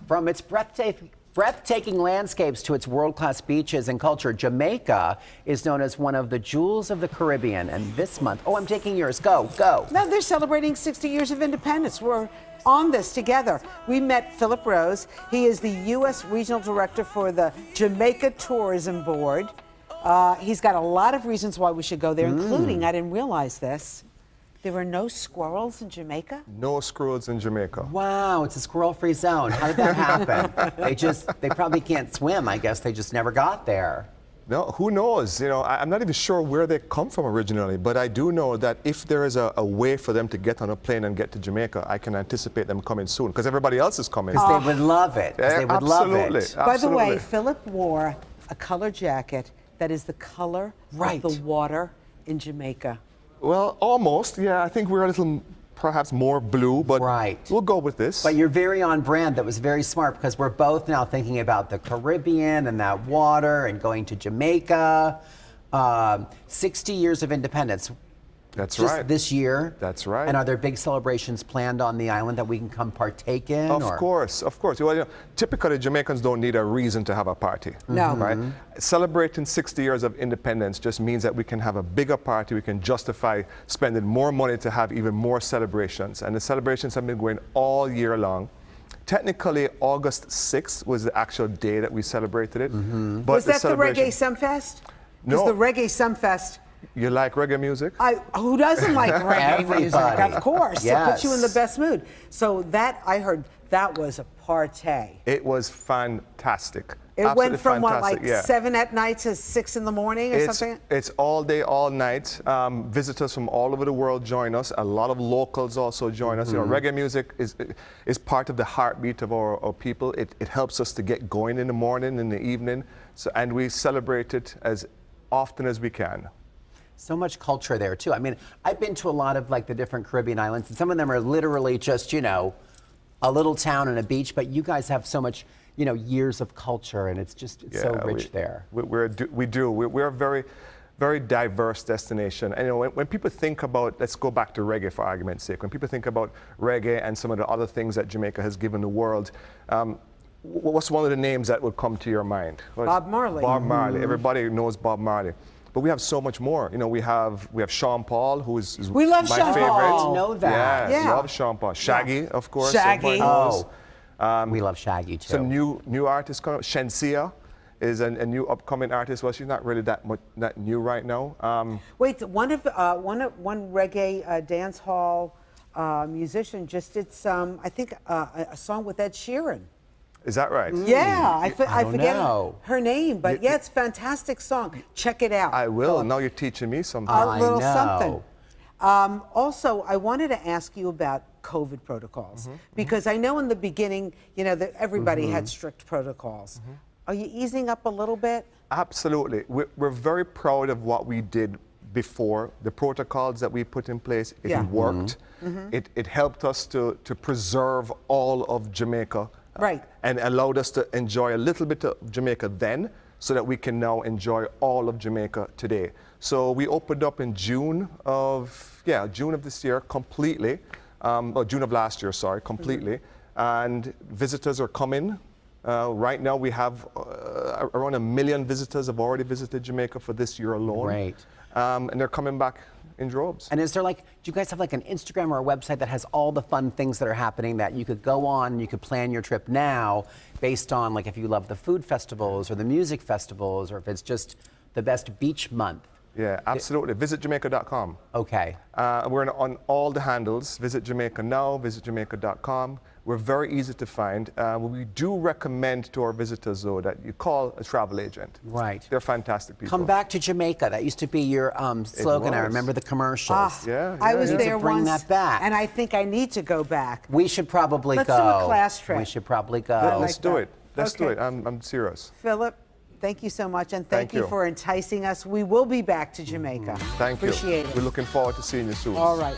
From its breathtaking landscapes to its world-class beaches and culture, Jamaica is known as one of the jewels of the Caribbean. And this month, oh, I'm taking yours. Go. No, they're celebrating 60 years of independence. We're on this together. We met Philip Rose. He is the U.S. Regional Director for the Jamaica Tourism Board. He's got a lot of reasons why we should go there, including, I didn't realize this, there are no squirrels in Jamaica? No squirrels in Jamaica. Wow, it's a squirrel-free zone. How did that happen? They probably can't swim, I guess. They just never got there. No, who knows? You know, I'm not even sure where they come from originally, but I do know that if there is a way for them to get on a plane and get to Jamaica, I can anticipate them coming soon, because everybody else is coming. Because they would love it. Yeah, They would love it. absolutely. By the way, Philip wore a color jacket that is the color of the water in Jamaica. Well, almost, yeah. I think we're a little, perhaps more blue, but we'll go with this. But you're very on brand. That was very smart, because we're both now thinking about the Caribbean and that water and going to Jamaica. 60 years of independence. That's just right. This year. That's right. And are there big celebrations planned on the island that we can come partake in? Of course. Well, you know, typically Jamaicans don't need a reason to have a party. No. Right? Celebrating 60 years of independence just means that we can have a bigger party. We can justify spending more money to have even more celebrations. And the celebrations have been going all year long. Technically, August 6th was the actual day that we celebrated it. But was that the Reggae Sumfest? No. Because the Reggae Sumfest. You like reggae music? Who doesn't like reggae music? Of course. Yes. It puts you in the best mood. So that, I heard, that was a party. It was fantastic. It Absolutely went from fantastic. what, like 7 at night to 6 in the morning or something? It's all day, all night. Visitors from all over the world join us. A lot of locals also join us. You know, reggae music is part of the heartbeat of our people. It helps us to get going in the morning, in the evening. And we celebrate it as often as we can. So much culture there, too. I mean, I've been to a lot of, like, the different Caribbean islands, and some of them are literally just, you know, a little town and a beach, but you guys have so much, you know, years of culture, and it's so rich there. We're a very, very diverse destination. And, you know, when people think about, let's go back to reggae for argument's sake, when people think about reggae and some of the other things that Jamaica has given the world, what's one of the names that would come to your mind? Bob Marley. Bob Marley. Everybody knows Bob Marley. But we have so much more. You know, we have Sean Paul, who is we love my Sean favorite. Paul. I know that. Yeah, love Sean Paul. Shaggy, of course. Shaggy. We love Shaggy, too. Some new artists coming up. Shensia is a new upcoming artist. Well, she's not really that new right now. Wait, one reggae dance hall musician just did some, I think, a song with Ed Sheeran. Is that right? Yeah, I forget know. her name, but yeah, it's a fantastic song. Check it out. I will. Philip. Now you're teaching me something. A little something. Also, I wanted to ask you about COVID protocols, because I know in the beginning, you know, that everybody had strict protocols. Are you easing up a little bit? Absolutely. We're very proud of what we did before. The protocols that we put in place, it worked. It helped us to preserve all of Jamaica. Right. And allowed us to enjoy a little bit of Jamaica then, so that we can now enjoy all of Jamaica today. So we opened up in June of this year completely, or June of last year, sorry, completely. And visitors are coming. Right now we have around 1 million visitors have already visited Jamaica for this year alone. Great. And they're coming back in droves. And is there, like, do you guys have like an Instagram or a website that has all the fun things that are happening that you could go on and you could plan your trip now based on, like, if you love the food festivals or the music festivals, or if it's just the best beach month? Yeah, absolutely. VisitJamaica.com. Okay. We're on all the handles. Visit Jamaica now, visitjamaica.com. We're very easy to find. We do recommend to our visitors, though, that you call a travel agent. Right. They're fantastic people. Come back to Jamaica. That used to be your slogan. I remember the commercials. I was there bring once, that back. and I think I need to go back. We should probably Let's go. do a class trip. We should probably go. Let's do it. Let's do it. I'm serious. Philip, thank you so much, and thank you for enticing us. We will be back to Jamaica. Thank you. Appreciate it. We're looking forward to seeing you soon. All right.